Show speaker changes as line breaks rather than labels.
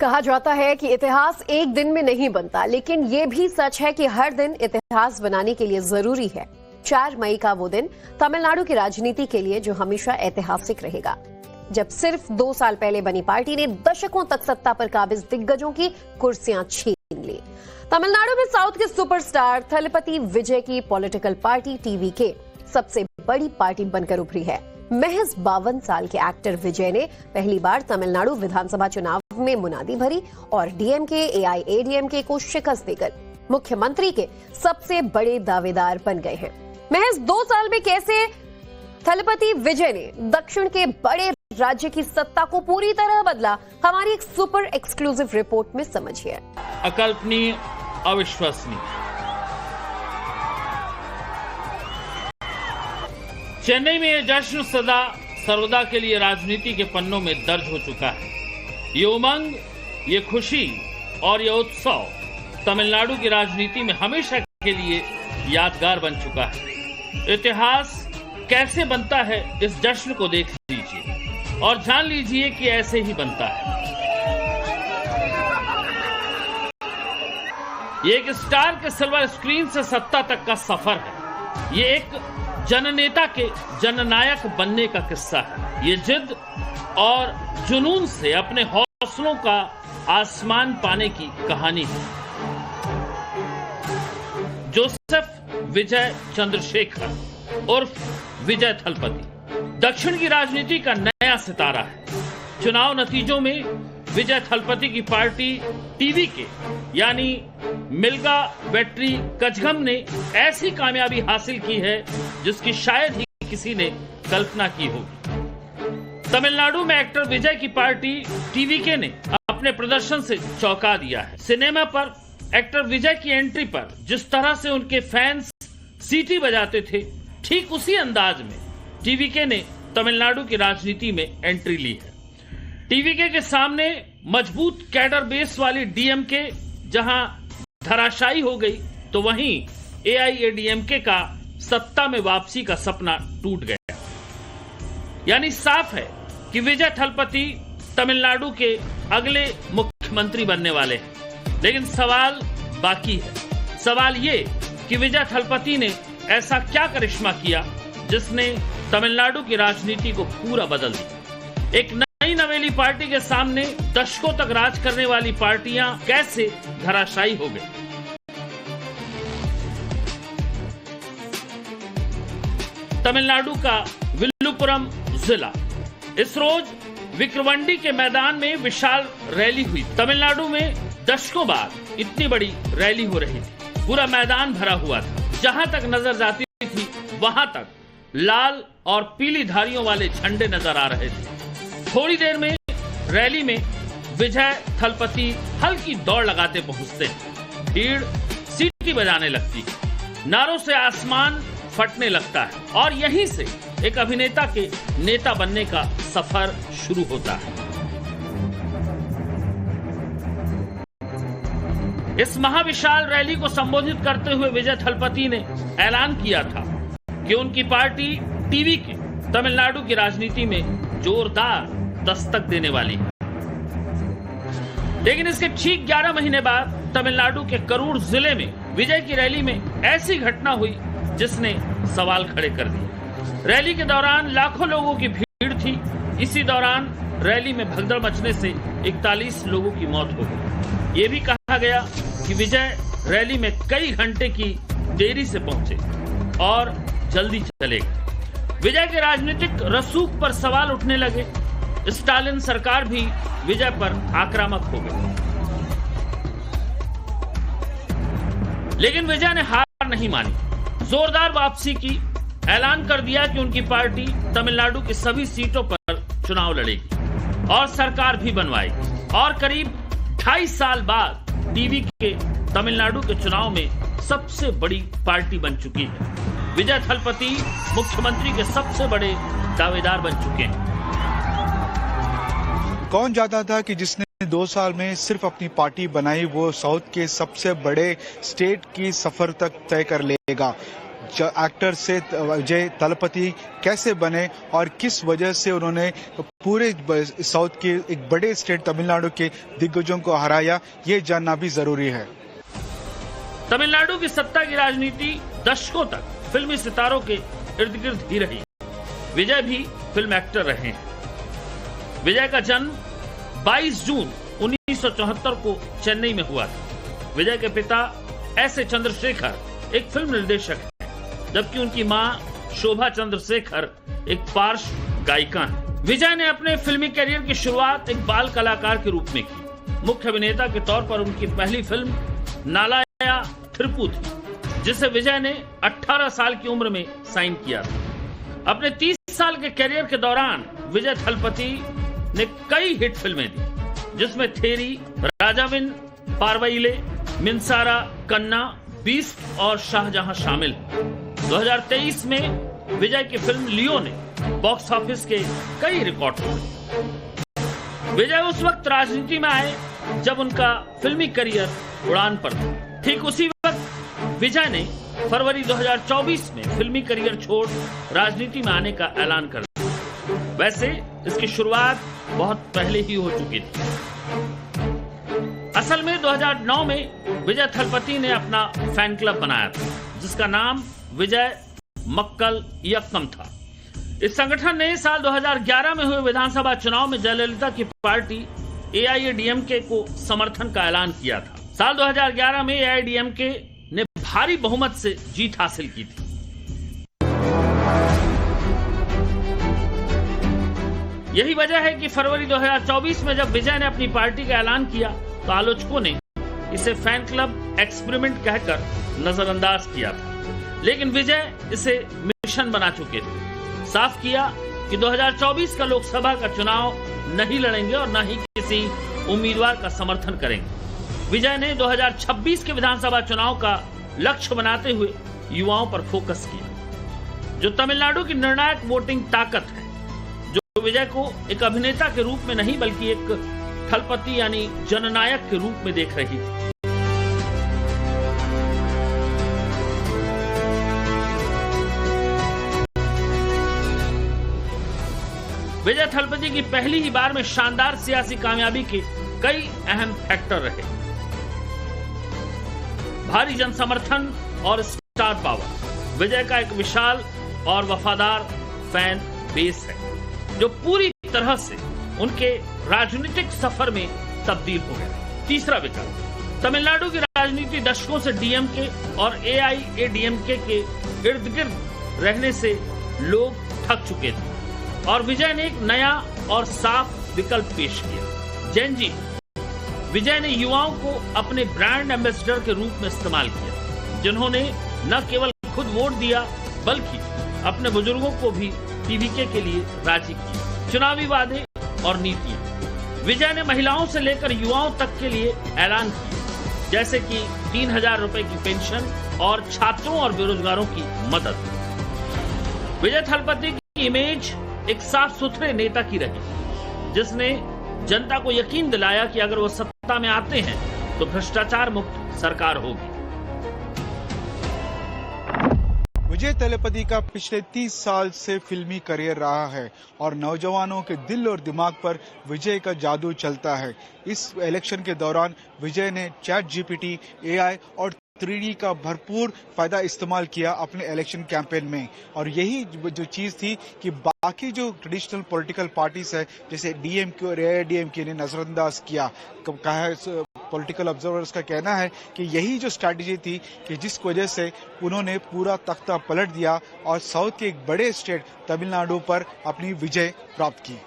कहा जाता है कि इतिहास एक दिन में नहीं बनता, लेकिन ये भी सच है कि हर दिन इतिहास बनाने के लिए जरूरी है। 4 मई का वो दिन तमिलनाडु की राजनीति के लिए जो हमेशा ऐतिहासिक रहेगा, जब सिर्फ 2 साल पहले बनी पार्टी ने दशकों तक सत्ता पर काबिज दिग्गजों की कुर्सियां छीन ली। तमिलनाडु में साउथ के सुपरस्टार थलपति विजय की पॉलिटिकल पार्टी टीवीके सबसे बड़ी पार्टी बनकर उभरी है। महज 52 साल के एक्टर विजय ने पहली बार तमिलनाडु विधानसभा चुनाव में मुनादी भरी और डीएमके एआईएडीएमके को शिकस्त देकर मुख्यमंत्री के सबसे बड़े दावेदार बन गए हैं। महज 2 साल में कैसे थलपति विजय ने दक्षिण के बड़े राज्य की सत्ता को पूरी तरह बदला, हमारी एक सुपर एक्सक्लूसिव रिपोर्ट में समझिए।
अकल्पनीय, अविश्वसनीय। चेन्नई में यह जश्न सदा सर्वदा के लिए राजनीति के पन्नों में दर्ज हो चुका है। ये उमंग, ये खुशी और ये उत्सव तमिलनाडु की राजनीति में हमेशा के लिए यादगार बन चुका है। इतिहास कैसे बनता है, इस जश्न को देख लीजिए और जान लीजिए कि ऐसे ही बनता है। ये एक स्टार के सिल्वर स्क्रीन से सत्ता तक का सफर है। ये एक जननेता के जननायक बनने का किस्सा है। ये जिद और जुनून से अपने हौसलों का आसमान पाने की कहानी है। जोसेफ विजय चंद्रशेखर उर्फ विजय थलपति दक्षिण की राजनीति का नया सितारा है। चुनाव नतीजों में विजय थलपति की पार्टी टीवीके यानी मिल्गा वेट्री कझगम ने ऐसी कामयाबी हासिल की है जिसकी शायद ही किसी ने कल्पना की होगी। तमिलनाडु में एक्टर विजय की पार्टी टीवीके ने अपने प्रदर्शन से चौंका दिया है। सिनेमा पर एक्टर विजय की एंट्री पर जिस तरह से उनके फैंस सीटी बजाते थे, ठीक उसी अंदाज में टीवीके ने तमिलनाडु की राजनीति में एंट्री ली है। टीवीके के सामने मजबूत कैडर बेस वाली डीएमके जहां धराशायी हो गई, तो वहीं एआईएडीएमके का सत्ता में वापसी का सपना टूट गया। यानी साफ है कि विजय थलपति तमिलनाडु के अगले मुख्यमंत्री बनने वाले हैं। लेकिन सवाल बाकी है। सवाल ये कि विजय थलपति ने ऐसा क्या करिश्मा किया जिसने तमिलनाडु की राजनीति को पूरा बदल दिया। एक नई नवेली पार्टी के सामने दशकों तक राज करने वाली पार्टियां कैसे धराशायी हो गई। तमिलनाडु का विल्लुपुरम जिला, इस रोज विक्रवंडी के मैदान में विशाल रैली हुई। तमिलनाडु में दशकों बाद इतनी बड़ी रैली हो रही थी। पूरा मैदान भरा हुआ था। जहां तक नजर जाती थी वहां तक लाल और पीली धारियों वाले झंडे नजर आ रहे थे। थोड़ी देर में रैली में विजय थलपति हल्की दौड़ लगाते पहुंचते हैं। भीड़ सीटी बजाने लगती है, नारों से आसमान फटने लगता है और यहीं से एक अभिनेता के नेता बनने का सफर शुरू होता है। इस महाविशाल रैली को संबोधित करते हुए विजय थलपति ने ऐलान किया था कि उनकी पार्टी टीवीके तमिलनाडु की राजनीति में जोरदार दस्तक देने वाली है। लेकिन इसके ठीक 11 महीने बाद तमिलनाडु के करूर जिले में विजय की रैली में ऐसी घटना हुई जिसने सवाल खड़े कर दिए। रैली के दौरान लाखों लोगों की भीड़ थी। इसी दौरान रैली में भगदड़ मचने से 41 लोगों की मौत हो गई। ये भी कहा गया कि विजय रैली में कई घंटे की देरी से पहुंचे और जल्दी चले गए। विजय के राजनीतिक रसूख पर सवाल उठने लगे। स्टालिन सरकार भी विजय पर आक्रामक हो गई। लेकिन विजय ने हार नहीं मानी, जोरदार वापसी की। ऐलान कर दिया कि उनकी पार्टी तमिलनाडु की सभी सीटों पर चुनाव लड़ेगी और सरकार भी बनवाएगी। और करीब 2.5 साल बाद टीवीके तमिलनाडु के चुनाव में सबसे बड़ी पार्टी बन चुकी है। विजय थलपति मुख्यमंत्री के सबसे बड़े दावेदार बन चुके हैं।
कौन जानता था कि जिसने 2 साल में सिर्फ अपनी पार्टी बनाई वो साउथ के सबसे बड़े स्टेट की सफर तक तय कर लेगा। एक्टर से विजय थलपति कैसे बने और किस वजह से उन्होंने पूरे साउथ के एक बड़े स्टेट तमिलनाडु के दिग्गजों को हराया, ये जानना भी जरूरी है।
तमिलनाडु की सत्ता की राजनीति दशकों तक फिल्मी सितारों के इर्द गिर्द ही रही। विजय भी फिल्म एक्टर रहे हैं। विजय का जन्म 22 जून 1974 को चेन्नई में हुआ था। विजय के पिता एस.ए. चंद्रशेखर एक फिल्म निर्देशक हैं, जबकि उनकी मां शोभा चंद्रशेखर एक पार्श्व गायिका हैं। विजय ने अपने फिल्मी करियर की शुरुआत एक बाल कलाकार के रूप में की। मुख्य अभिनेता के तौर पर उनकी पहली फिल्म नालाया थिरुप्पु थी, जिसे विजय ने 18 साल की उम्र में साइन किया था। अपने 30 साल के करियर के दौरान विजय थलपति ने कई हिट फिल्में दी, जिसमें थेरी, राजाविन, पारवईले, मिंसारा, कन्ना, बीस्ट और शाहजहां शामिल हैं। 2023 में विजय की फिल्म लियो ने बॉक्स ऑफिस के कई रिकॉर्ड तोड़े। विजय उस वक्त राजनीति में आए जब उनका फिल्मी करियर उड़ान पर था। ठीक उसी वक्त विजय ने फरवरी 2024 में फिल्मी करियर छोड़ राजनीति में आने का ऐलान कर दिया। वैसे इसकी शुरुआत बहुत पहले ही हो चुकी थी। असल में 2009 में विजय थलपति ने अपना फैन क्लब बनाया था, जिसका नाम विजय मक्कल यक्कम था। इस संगठन ने साल 2011 में हुए विधानसभा चुनाव में जयललिता की पार्टी AIADMK को समर्थन का ऐलान किया था। साल 2011 में AIADMK ने भारी बहुमत से जीत हासिल की थी। यही वजह है कि फरवरी 2024 में जब विजय ने अपनी पार्टी का ऐलान किया तो आलोचकों ने इसे फैन क्लब एक्सपेरिमेंट कहकर नजरअंदाज किया था, लेकिन विजय इसे मिशन बना चुके थे। साफ किया कि 2024 का लोकसभा का चुनाव नहीं लड़ेंगे और न ही किसी उम्मीदवार का समर्थन करेंगे। विजय ने 2026 के विधानसभा चुनाव का लक्ष्य बनाते हुए युवाओं पर फोकस किया, जो तमिलनाडु की निर्णायक वोटिंग ताकत है, जो विजय को एक अभिनेता के रूप में नहीं बल्कि एक थलपति यानी जननायक के रूप में देख रही थी। विजय थलपति की पहली ही बार में शानदार सियासी कामयाबी के कई अहम फैक्टर रहे। भारी जनसमर्थन और स्टार पावर। विजय का एक विशाल और वफादार फैन बेस है, जो पूरी तरह से उनके राजनीतिक सफर में तब्दील हो गया। तीसरा विकल्प, तमिलनाडु की राजनीति दशकों से DMK और AIADMK के इर्द गिर्द रहने से लोग थक चुके थे और विजय ने एक नया और साफ विकल्प पेश किया, जेनजी। विजय ने युवाओं को अपने ब्रांड एम्बेसडर के रूप में इस्तेमाल किया, जिन्होंने न केवल खुद वोट दिया बल्कि अपने बुजुर्गों को भी TVK के लिए राजी किया। चुनावी वादे और नीतियां। विजय ने महिलाओं से लेकर युवाओं तक के लिए ऐलान किए, जैसे कि 3000 रुपए की पेंशन और छात्रों और बेरोजगारों की मदद। विजय थलपति की इमेज एक साफ सुथरे नेता की रही, जिसने जनता को यकीन दिलाया कि अगर वो सत्ता में आते हैं तो भ्रष्टाचार मुक्त सरकार होगी।
विजय थलपति का पिछले 30 साल से फिल्मी करियर रहा है और नौजवानों के दिल और दिमाग पर विजय का जादू चलता है। इस इलेक्शन के दौरान विजय ने ChatGPT, AI और 3D का भरपूर फायदा इस्तेमाल किया अपने इलेक्शन कैंपेन में, और यही जो चीज थी कि बाकी जो ट्रेडिशनल पॉलिटिकल पार्टीज है जैसे DMK और AIADMK ने नजरअंदाज किया। पॉलिटिकल ऑब्जर्वर्स का कहना है कि यही जो स्ट्रैटेजी थी कि जिस वजह से उन्होंने पूरा तख्ता पलट दिया और साउथ के एक बड़े स्टेट तमिलनाडु पर अपनी विजय प्राप्त की।